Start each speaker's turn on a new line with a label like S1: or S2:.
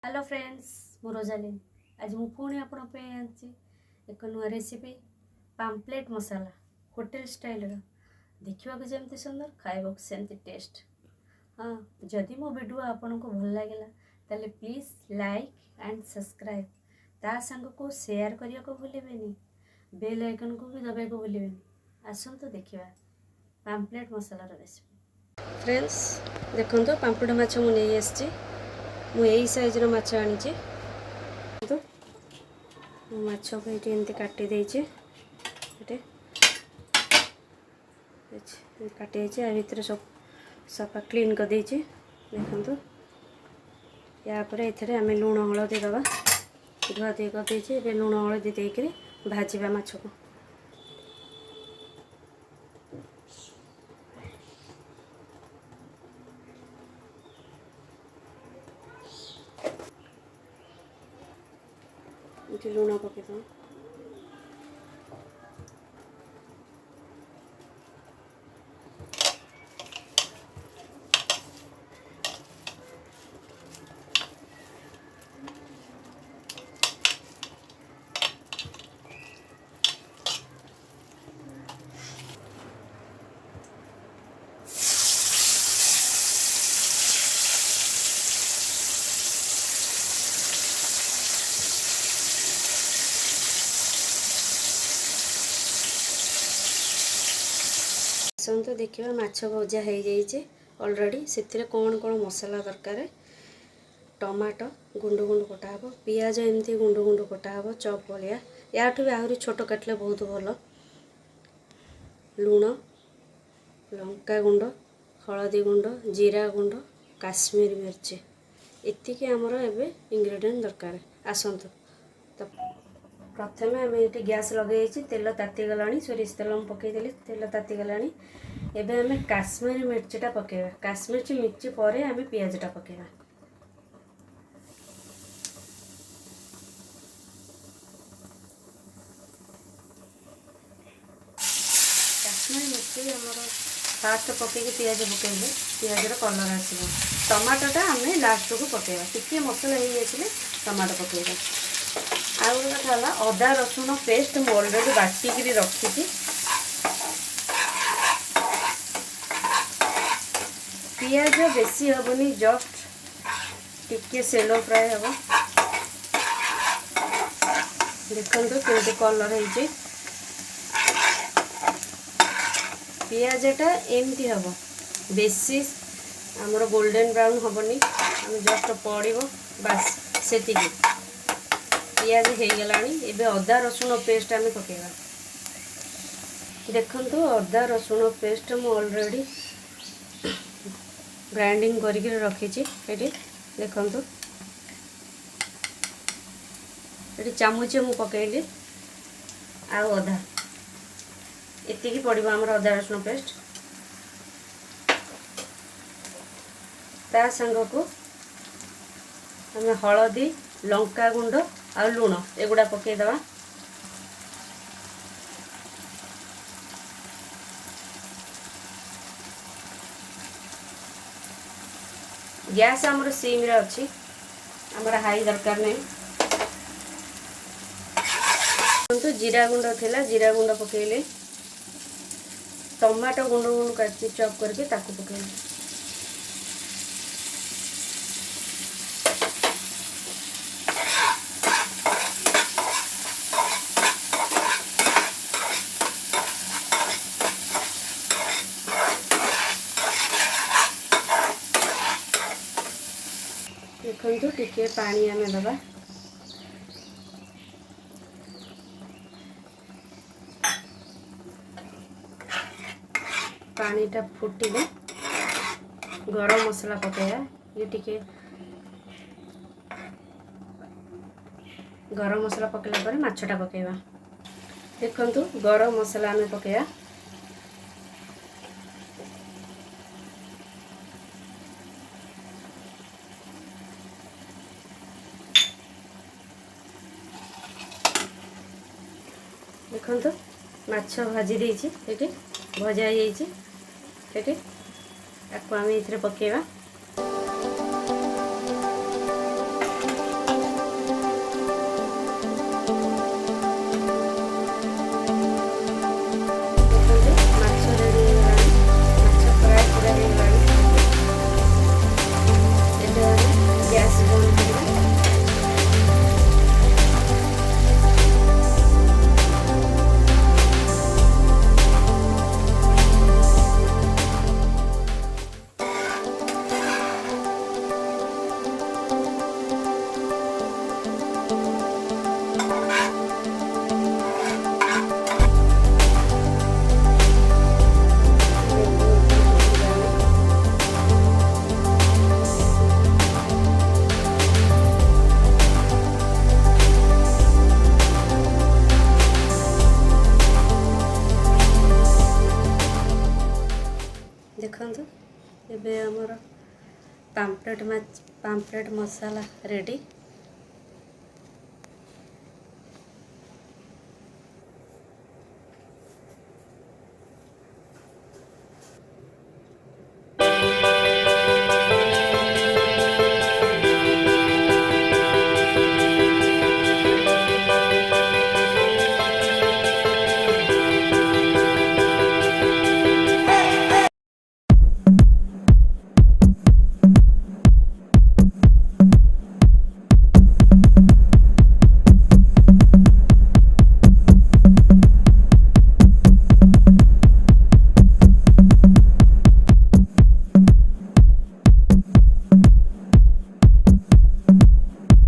S1: Hello friends मु Rosalind आज मु पुणी आपण एक नुआ रेसिपी पाम्पलेट मसाला होटल स्टाइल देखा जमती सुंदर खाइबा सेमती टेस्ट। हाँ जदि मो वीडियो आपन को भल लगे ताले प्लीज लाइक एंड सब्सक्राइब ता संग को शेयर करिया को भूलेबेनी बेल आइकन को भी दबाई को भूलेबेनी। आसंतु देखिबा पाम्पलेट मसाला रेसिपी। फ्रेंड्स देखो पाम्पलेट माछ मु नहीं आसी मु यही साइजर माछ आनी तो माछ को ये एमती काटी देचे काटी भितर सब सफा क्लीन कर देचे। देखो यापर ये आम लुण हलदी दबा धुआ धुई कर देचे लुण हलदी देकर भाजवा माछ को। लुण पकईद तो देखिए माछ भजा हो जाइए ऑलरेडी से कौन कौन मसला दरकार टमाटो गुंड गुंड कटा हे पियाज एमती गुंड गुंड कटा हे चॉप भाया या भी आहरी छोट काटिले बहुत भल लुण लंका गुंड हलदी गुंड जीरा गुंड काश्मीर मिर्ची एतिकी आमर एबे इंग्रेडिएंट दरकार। आसतु तो प्रथम आम ये गैस लगे तेल ताती गलानी सोरिष तेल पकईदेली तेल ताती गलानी एबे आम काश्मीरी मिर्चीटा पकेबा काश्मीरी मिर्ची पर आम पियाजटा पकेबा। काश्मीरी मिर्ची आमर फास्ट पकईकी पियाज पकेबे पियाजर कलर आसो टमाटोटा आम लास्ट को पकेबा टिके मसला हो जाए टमाटो पकेबा। आउ गोटे कथा अदा रसुण पेस्ट मु अलरेडी बाटिकी रखी पियाज बेसी हेनी जस्ट टिके सेलो फ्राए हम देखो केमती कलर हो पियाजटा एमती हम बेसी आमर गोल्डन ब्राउन हेनी आम जस्ट पड़ो बास से पियाज हो गलानी एबे अदा रसुण पेस्ट आम पकेबा। देखो अदा रसुण पेस्ट मु ऑलरेडी ग्राइंडिंग करके रखी देखो ये चामुचे मु पकईली आउ अधा एतिकी पड़ो आमर अदा रसुण पेस्ट ता संग को आम हलदी लंका गुंड आ लुण एगुड़ा पकईदबा। गैस आमर सिम रे अच्छी आमर हाई दरकार नहीं। तो जीरा गुंड थिला जीरा गुंड पकेले टमाटो गुंड गुंड काटी चॉप करके ताकू पकेले देखो टिके पानी आम दबा पानीटा फुटिले गरम मसला पकेया ये टिके गरम मसला पकेला पर माछटा पकेबा। देखो गरम मसला आम पकेया देखो माछ भाजी देछि एटी भजा ये आम ये पकेबा। देखंतु एबे हमर पाम्पलेट मसाला रेडी।